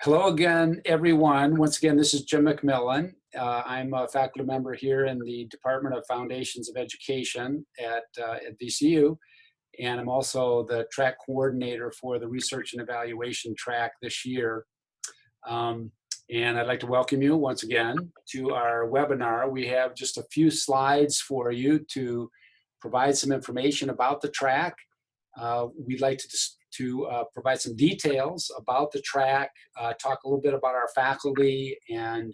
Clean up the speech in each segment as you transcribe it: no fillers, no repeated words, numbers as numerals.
Hello again, everyone. Once again, this is Jim McMillan. I'm a faculty member here in the Department of Foundations of Education at VCU, and I'm also the track coordinator for the Research and Evaluation track this year. And I'd like to welcome you once again to our webinar. We have just a few slides for you to provide some information about the track. We'd like to provide some details about the track, talk a little bit about our faculty and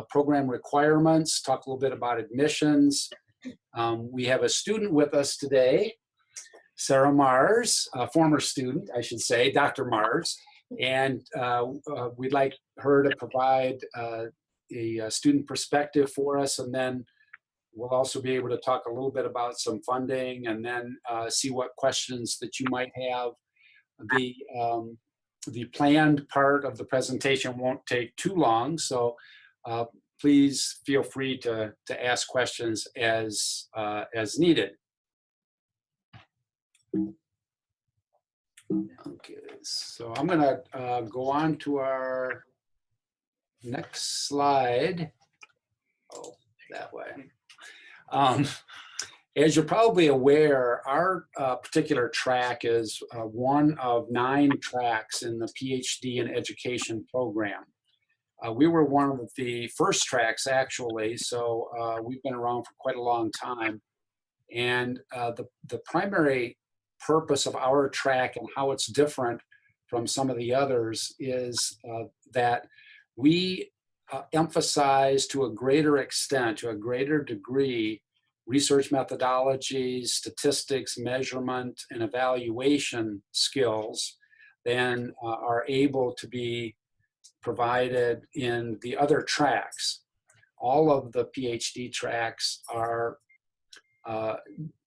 program requirements, talk a little bit about admissions. We have a student with us today, Sarah Mars, a former student, I should say, Dr. Mars, and we'd like her to provide a student perspective for us, and then we'll also be able to talk a little bit about some funding and then see what questions that you might have. The planned part of the presentation won't take too long, so please feel free to ask questions as needed. Okay, so I'm going to go on to our next slide. Oh, that way. As you're probably aware, our particular track is one of 9 tracks in the Ph.D. in Education program. We were one of the first tracks, actually, so we've been around for quite a long time. And the primary purpose of our track and how it's different from some of the others is that we emphasize to a greater extent, to a greater degree, research methodologies, statistics, measurement, and evaluation skills than are able to be provided in the other tracks. All of the PhD tracks are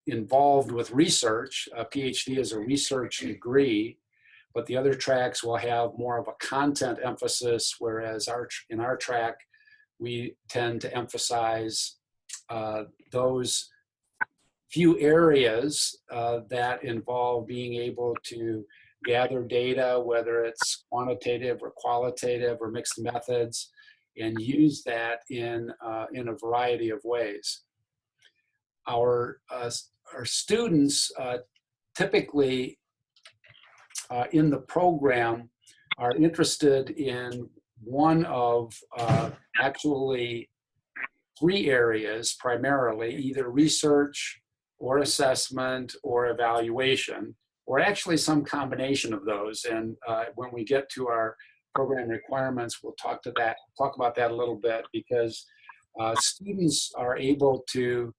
involved with research. A PhD is a research degree, but the other tracks will have more of a content emphasis, whereas in our track, we tend to emphasize those few areas that involve being able to gather data, whether it's quantitative or qualitative or mixed methods, and use that in a variety of ways. Our students typically in the program are interested in one of actually 3 areas primarily, either research or assessment or evaluation, or actually some combination of those. And when we get to our program requirements, we'll talk about that a little bit, because students are able to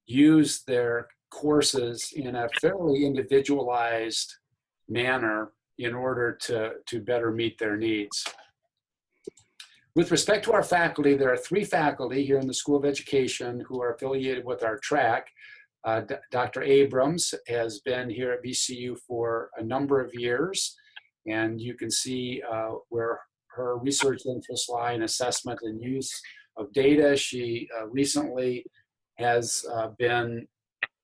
use their courses in a fairly individualized manner in order to better meet their needs. With respect to our faculty, there are 3 faculty here in the School of Education who are affiliated with our track. Dr. Abrams has been here at VCU for a number of years, and you can see where her research interests lie in assessment and use of data. She recently has been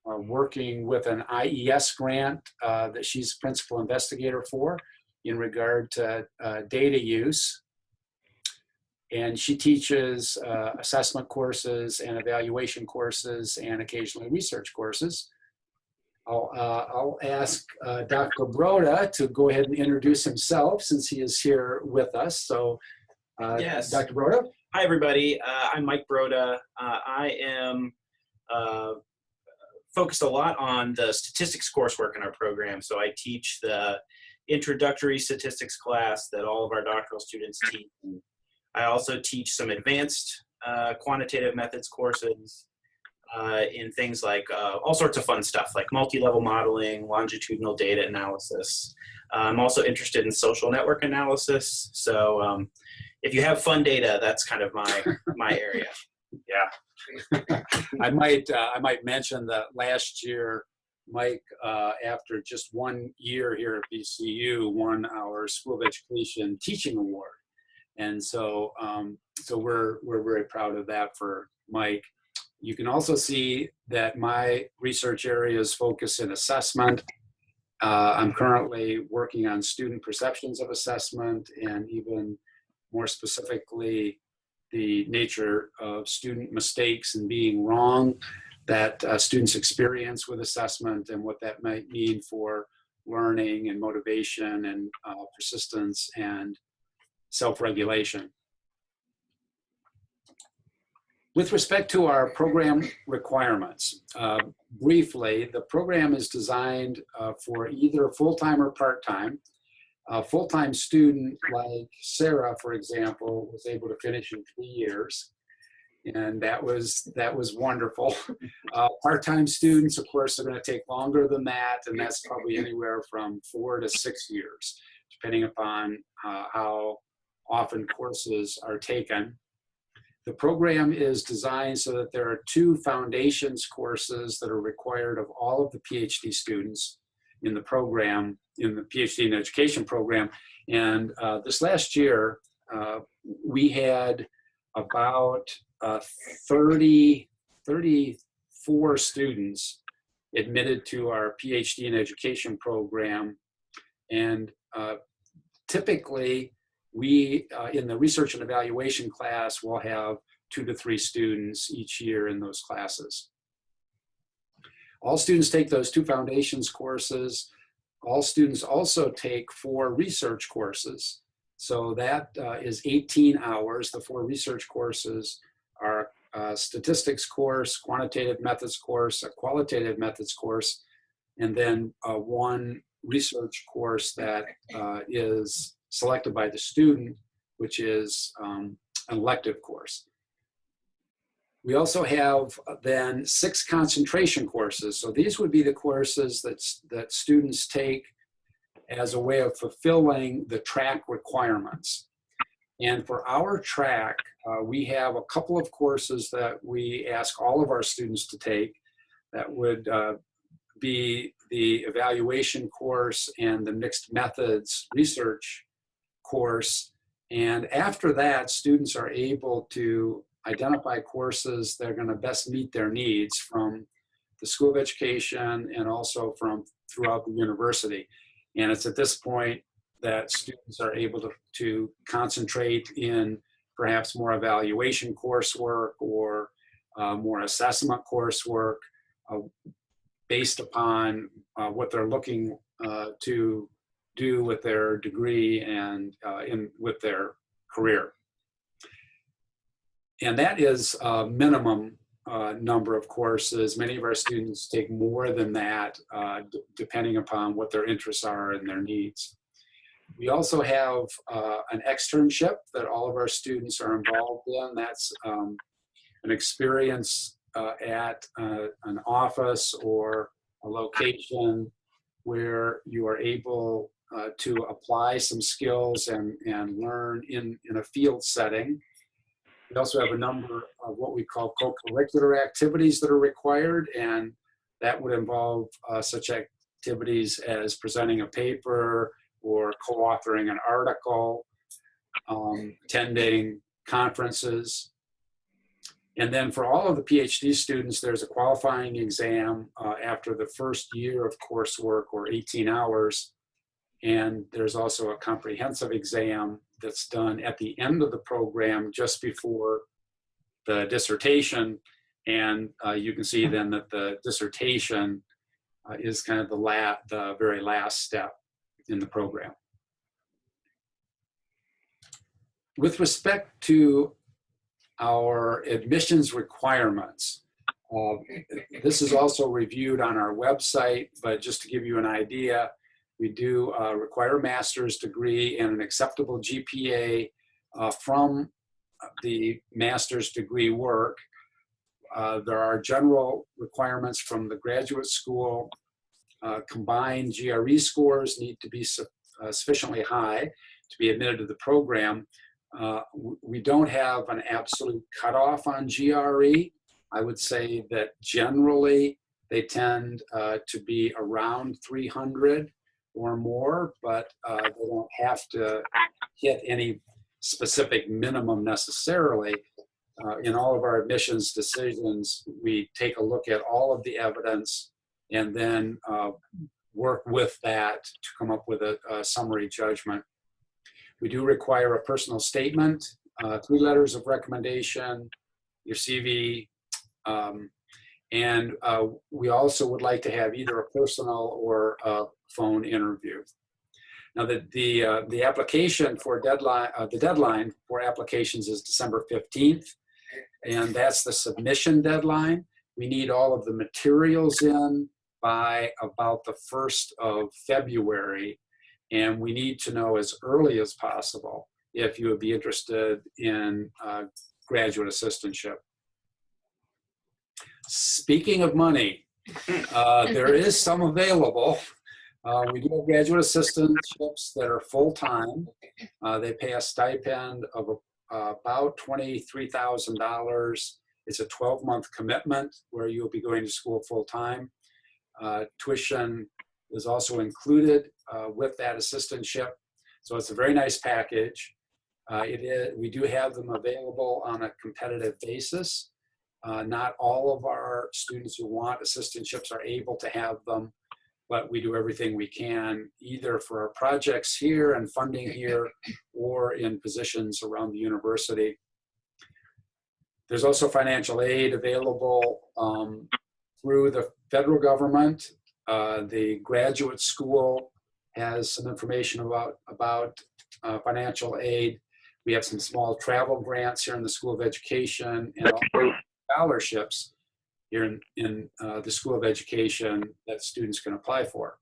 working with an IES grant that she's principal investigator for in regard to data use. And she teaches assessment courses and evaluation courses and occasionally research courses. I'll ask Dr. Broda to go ahead and introduce himself since he is here with us. So, yes. Dr. Broda. Hi, everybody. I'm Mike Broda. I am focused a lot on the statistics coursework in our program. So I teach the introductory statistics class that all of our doctoral students teach. I also teach some advanced quantitative methods courses in things like all sorts of fun stuff like multi-level modeling, longitudinal data analysis. I'm also interested in social network analysis. So if you have fun data, that's kind of my area. Yeah. I might mention that last year, Mike, after just 1 year here at VCU, won our School of Education Teaching Award. And so, so we're very proud of that for Mike. You can also see that my research areas focus in assessment, I'm currently working on student perceptions of assessment, and even more specifically, the nature of student mistakes and being wrong that students experience with assessment, and what that might mean for learning and motivation and persistence and self-regulation. With respect to our program requirements, briefly, the program is designed for either full-time or part-time. A full-time student like Sarah, for example, was able to finish in 3 years, and that was wonderful. Part-time students, of course, are going to take longer than that, and that's probably anywhere from 4 to 6 years, depending upon how often courses are taken. The program is designed so that there are 2 foundations courses that are required of all of the PhD students in the program, in the PhD in Education program. And this last year, we had about 34 students admitted to our PhD in Education program. And typically, we, in the research and evaluation class, will have 2 to 3 students each year in those classes. All students take those 2 foundations courses. All students also take 4 research courses. So that is 18 hours. The 4 research courses are a statistics course, quantitative methods course, a qualitative methods course, and then 1 research course that is selected by the student, which is an elective course. We also have then 6 concentration courses. So these would be the courses that students take as a way of fulfilling the track requirements. And for our track, we have a couple of courses that we ask all of our students to take. That would be the evaluation course and the mixed methods research course. And after that, students are able to identify courses that are going to best meet their needs from the School of Education and also from throughout the university. And it's at this point that students are able to concentrate in perhaps more evaluation coursework or more assessment coursework based upon what they're looking to do with their degree and with their career. And that is a minimum number of courses. Many of our students take more than that, depending upon what their interests are and their needs. We also have an externship that all of our students are involved in. That's an experience at an office or a location where you are able to apply some skills and learn in a field setting. We also have a number of what we call co-curricular activities that are required, and that would involve such activities as presenting a paper or co-authoring an article, attending conferences. And then for all of the PhD students, there's a qualifying exam after the first year of coursework, or 18 hours. And there's also a comprehensive exam that's done at the end of the program just before the dissertation. And you can see then that the dissertation is kind of the very last step in the program. With respect to our admissions requirements, this is also reviewed on our website, but just to give you an idea, we do require a master's degree and an acceptable GPA from the master's degree work. There are general requirements from the graduate school. Combined GRE scores need to be sufficiently high to be admitted to the program. We don't have an absolute cutoff on GRE. I would say that generally they tend to be around 300 or more, but they don't have to hit any specific minimum necessarily. In all of our admissions decisions, we take a look at all of the evidence and then work with that to come up with a summary judgment. We do require a personal statement, 3 letters of recommendation, your CV, and we also would like to have either a personal or a phone interview. Now, the application for the deadline for applications is December 15th, and that's the submission deadline. We need all of the materials in by about the 1st of February, and we need to know as early as possible if you would be interested in graduate assistantship. Speaking of money, there is some available. We do have graduate assistantships that are full-time. They pay a stipend of about $23,000. It's a 12-month commitment where you'll be going to school full-time. Tuition is also included with that assistantship. So it's a very nice package. We do have them available on a competitive basis. Not all of our students who want assistantships are able to have them, but we do everything we can, either for our projects here and funding here, or in positions around the university. There's also financial aid available through the federal government. The graduate school has some information about financial aid. We have some small travel grants here in the School of Education, and also scholarships here in the School of Education that students can apply for.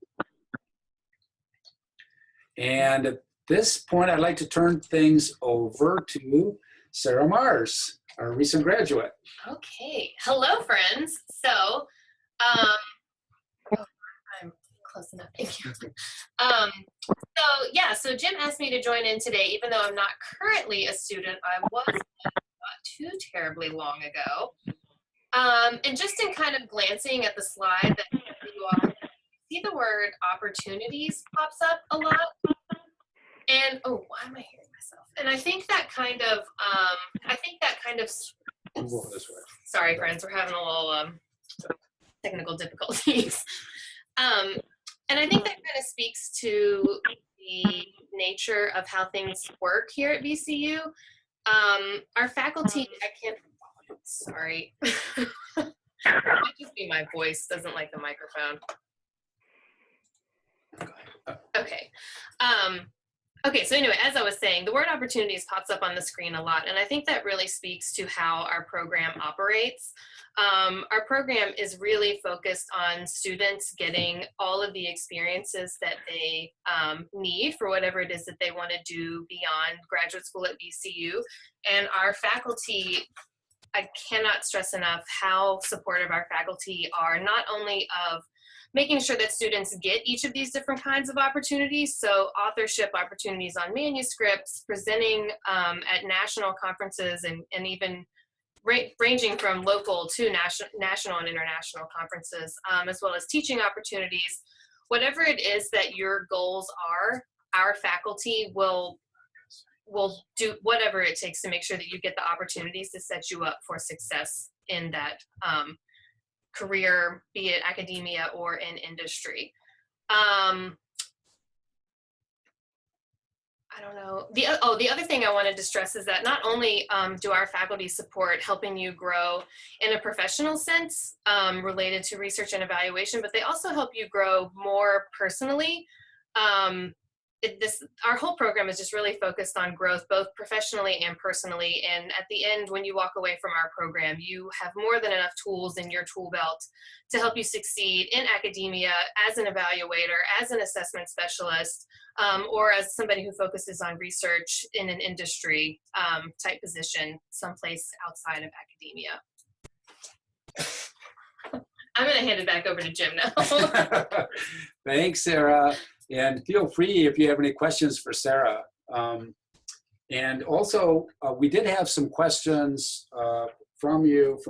And at this point, I'd like to turn things over to Sarah Mars, our recent graduate. Okay. Hello, friends. So, I'm close enough. Thank you. So Jim asked me to join in today, even though I'm not currently a student. I was not too terribly long ago. And just in kind of glancing at the slide that you all see, the word opportunities pops up a lot. And oh, why am I hearing myself? And I think that kind of sorry, friends, we're having a little technical difficulties. And I think that kind of speaks to the nature of how things work here at VCU. Our faculty, sorry. It might just be my voice, doesn't like the microphone. Okay. Okay, so anyway, as I was saying, the word opportunities pops up on the screen a lot, and I think that really speaks to how our program operates. Our program is really focused on students getting all of the experiences that they need for whatever it is that they want to do beyond graduate school at VCU. And our faculty, I cannot stress enough how supportive our faculty are, not only of making sure that students get each of these different kinds of opportunities, so authorship opportunities on manuscripts, presenting at national conferences, and even ranging from local to national and international conferences, as well as teaching opportunities. Whatever it is that your goals are, our faculty will do whatever it takes to make sure that you get the opportunities to set you up for success in that career, be it academia or in industry. I don't know. The other thing I wanted to stress is that not only do our faculty support helping you grow in a professional sense related to research and evaluation, but they also help you grow more personally. Our whole program is just really focused on growth, both professionally and personally. And at the end, when you walk away from our program, you have more than enough tools in your tool belt to help you succeed in academia, as an evaluator, as an assessment specialist, or as somebody who focuses on research in an industry type position someplace outside of academia. I'm going to hand it back over to Jim now. Thanks, Sarah. And feel free if you have any questions for Sarah. And also, we did have some questions from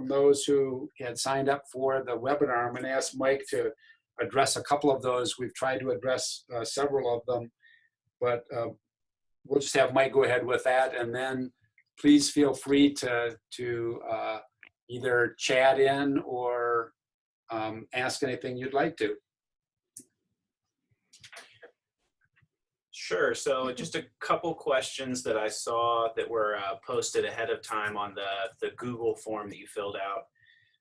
those who had signed up for the webinar. I'm going to ask Mike to address a couple of those. We've tried to address several of them, but we'll just have Mike go ahead with that. And then please feel free to either chat in or ask anything you'd like to. Sure. So just a couple questions that I saw that were posted ahead of time on the Google form that you filled out.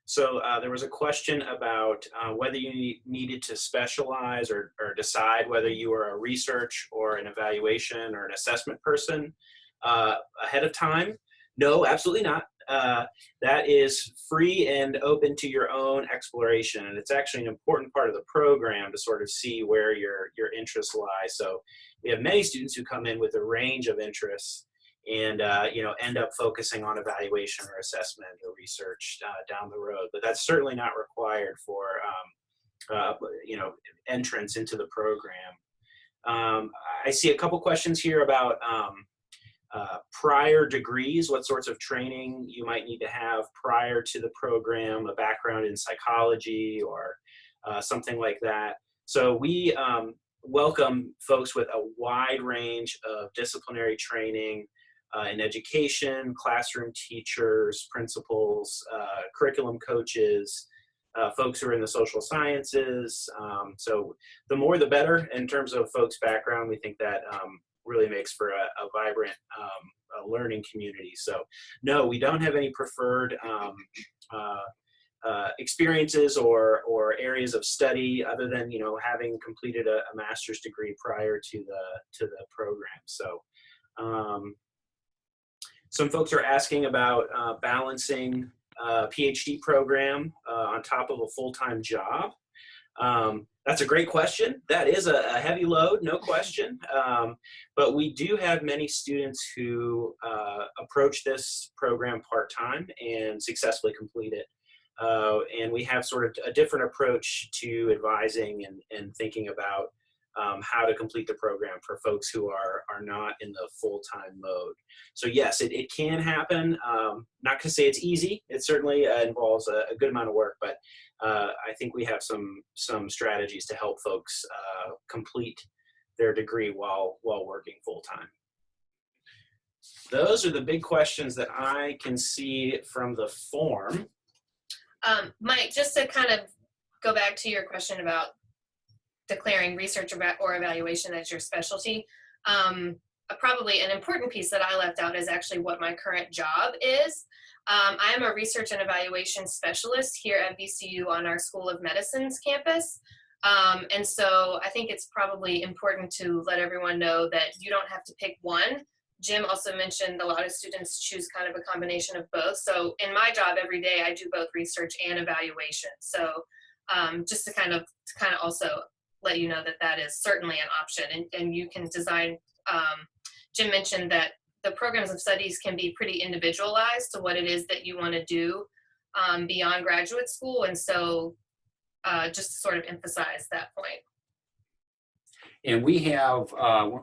So there was a question about whether you needed to specialize or decide whether you were a research or an evaluation or an assessment person ahead of time. No, absolutely not. That is free and open to your own exploration. And it's actually an important part of the program to sort of see where your interests lie. So we have many students who come in with a range of interests and end up focusing on evaluation or assessment or research down the road. But that's certainly not required for entrance into the program. I see a couple questions here about prior degrees, what sorts of training you might need to have prior to the program, a background in psychology or something like that. So we welcome folks with a wide range of disciplinary training in education, classroom teachers, principals, curriculum coaches, folks who are in the social sciences. So the more the better in terms of folks' background. We think that really makes for a vibrant learning community. So no, we don't have any preferred experiences or areas of study other than having completed a master's degree prior to the program. So some folks are asking about balancing a PhD program on top of a full-time job. That's a great question. That is a heavy load, no question. But we do have many students who approach this program part-time and successfully complete it. And we have sort of a different approach to advising and thinking about how to complete the program for folks who are not in the full-time mode. So yes, it can happen. Not going to say it's easy. It certainly involves a good amount of work, but I think we have some strategies to help folks complete their degree while working full-time. Those are the big questions that I can see from the form. Mike, just to kind of go back to your question about declaring research or evaluation as your specialty, probably an important piece that I left out is actually what my current job is. I am a research and evaluation specialist here at VCU on our School of Medicine's campus. And so I think it's probably important to let everyone know that you don't have to pick one. Jim also mentioned a lot of students choose kind of a combination of both. So in my job every day, I do both research and evaluation. So just to kind of also let you know that is certainly an option, and you can design. Jim mentioned that the programs of studies can be pretty individualized to what it is that you want to do beyond graduate school, and so just to sort of emphasize that point. And we have,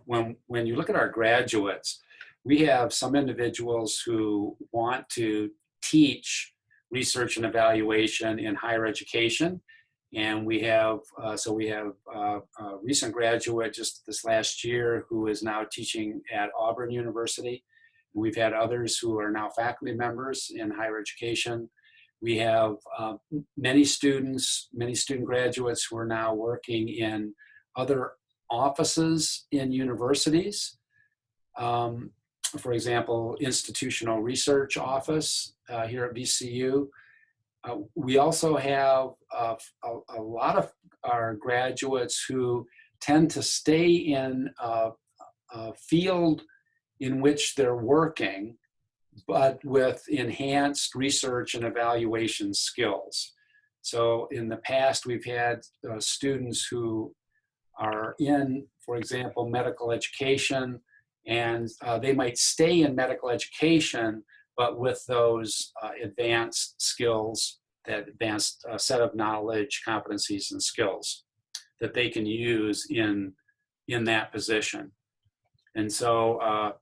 when you look at our graduates, we have some individuals who want to teach research and evaluation in higher education. And we have, a recent graduate just this last year who is now teaching at Auburn University. We've had others who are now faculty members in higher education. We have many student graduates who are now working in other offices in universities. For example, institutional research office here at VCU. We also have a lot of our graduates who tend to stay in a field in which they're working, but with enhanced research and evaluation skills. So in the past, we've had students who are in, for example, medical education, and they might stay in medical education, but with those advanced skills, that advanced set of knowledge, competencies, and skills that they can use in that position. And so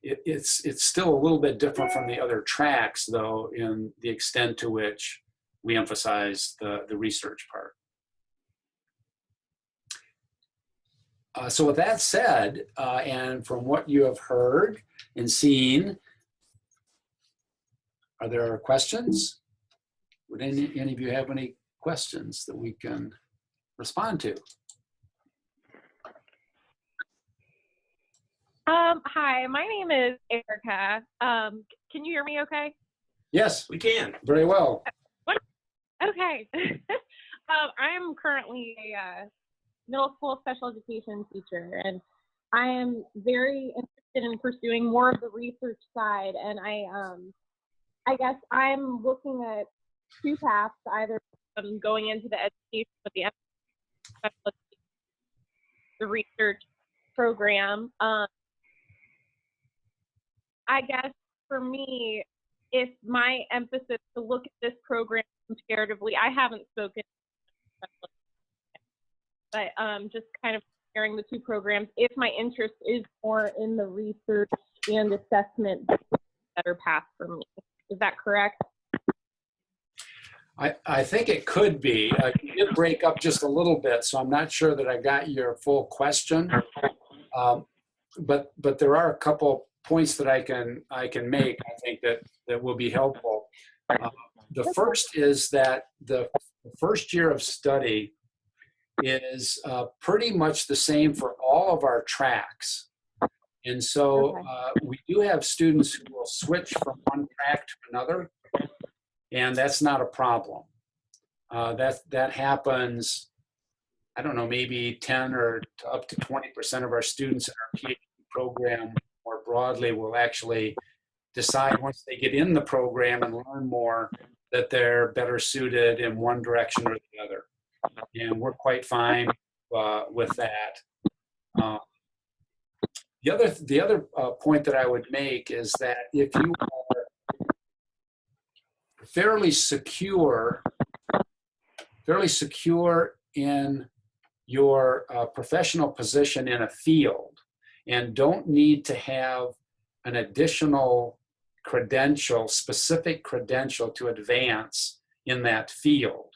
it's still a little bit different from the other tracks, though, in the extent to which we emphasize the research part. So with that said, and from what you have heard and seen, are there questions? Would any of you have any questions that we can respond to? Hi, my name is Erica. Can you hear me okay? Yes, We can. very well. Okay. I am currently a middle school special education teacher, and I am very interested in pursuing more of the research side. And I guess I'm looking at two paths, either going into the education with the special education, the research program. I guess for me, if my emphasis to look at this program comparatively, I haven't spoken, but just kind of comparing the two programs, if my interest is more in the research and assessment, that's a better path for me. Is that correct? I think it could be. You did break up just a little bit, so I'm not sure that I got your full question. But there are a couple points that I can make. I think that will be helpful. The first is that the first year of study is pretty much the same for all of our tracks. And so we do have students who will switch from one track to another, and that's not a problem. That happens, I don't know, maybe 10 or up to 20% of our students in our PhD program more broadly will actually decide once they get in the program and learn more that they're better suited in one direction or the other. And we're quite fine with that. The other point that I would make is that if you are fairly secure in your professional position in a field and don't need to have an additional credential, specific credential to advance in that field,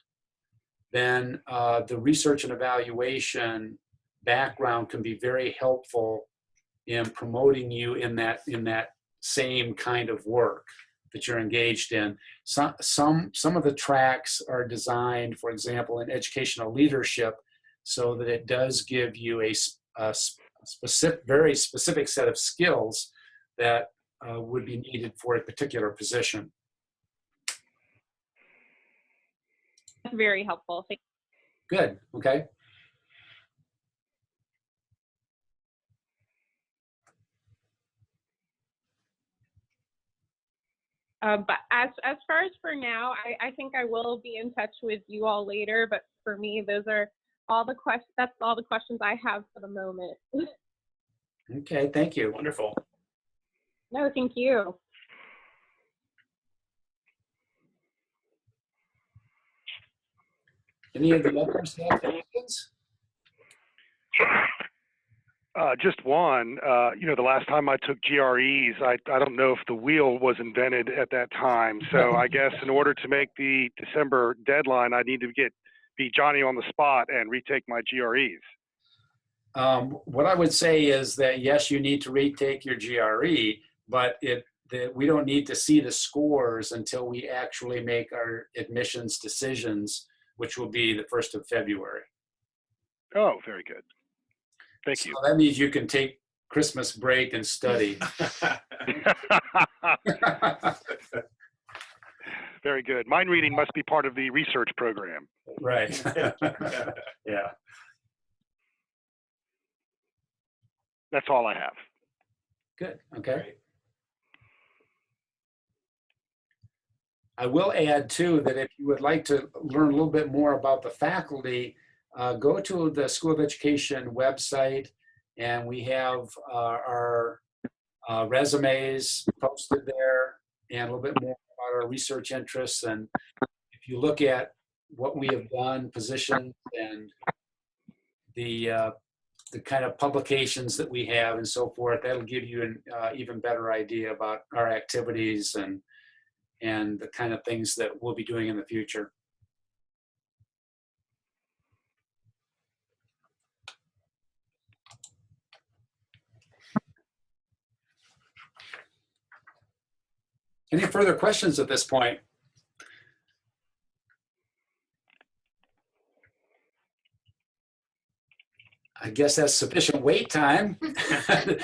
then the research and evaluation background can be very helpful in promoting you in that same kind of work that you're engaged in. Some of the tracks are designed, for example, in educational leadership, so that it does give you a very specific set of skills that would be needed for a particular position. That's very helpful. Thank you. Good. Okay. But as far as for now, I think I will be in touch with you all later. But for me, those are all the questions. That's all the questions I have for the moment. Okay. Thank you. Wonderful. No, thank you. Any of the others have questions? Just one. The last time I took GREs, I don't know if the wheel was invented at that time. So I guess in order to make the December deadline, I need to be Johnny on the spot and retake my GREs. What I would say is that yes, you need to retake your GRE, but we don't need to see the scores until we actually make our admissions decisions, which will be the 1st of February. Oh, very good. Thank you. So that means you can take Christmas break and study. Very good. Mind reading must be part of the research program. Right. Yeah. That's all I have. Good. Okay. I will add too that if you would like to learn a little bit more about the faculty, go to the School of Education website, and we have our resumes posted there and a little bit more about our research interests. And if you look at what we have done, positions, and the kind of publications that we have and so forth, that'll give you an even better idea about our activities and the kind of things that we'll be doing in the future. Any further questions at this point? I guess that's sufficient wait time.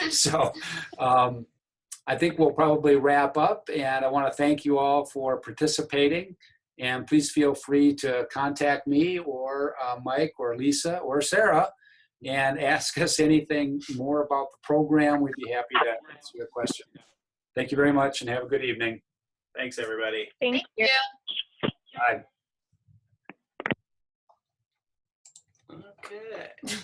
So I think we'll probably wrap up, and I want to thank you all for participating. And please feel free to contact me or Mike or Lisa or Sarah and ask us anything more about the program. We'd be happy to answer your question. Thank you very much and have a good evening. Thanks, everybody. Thank you. Bye. Okay.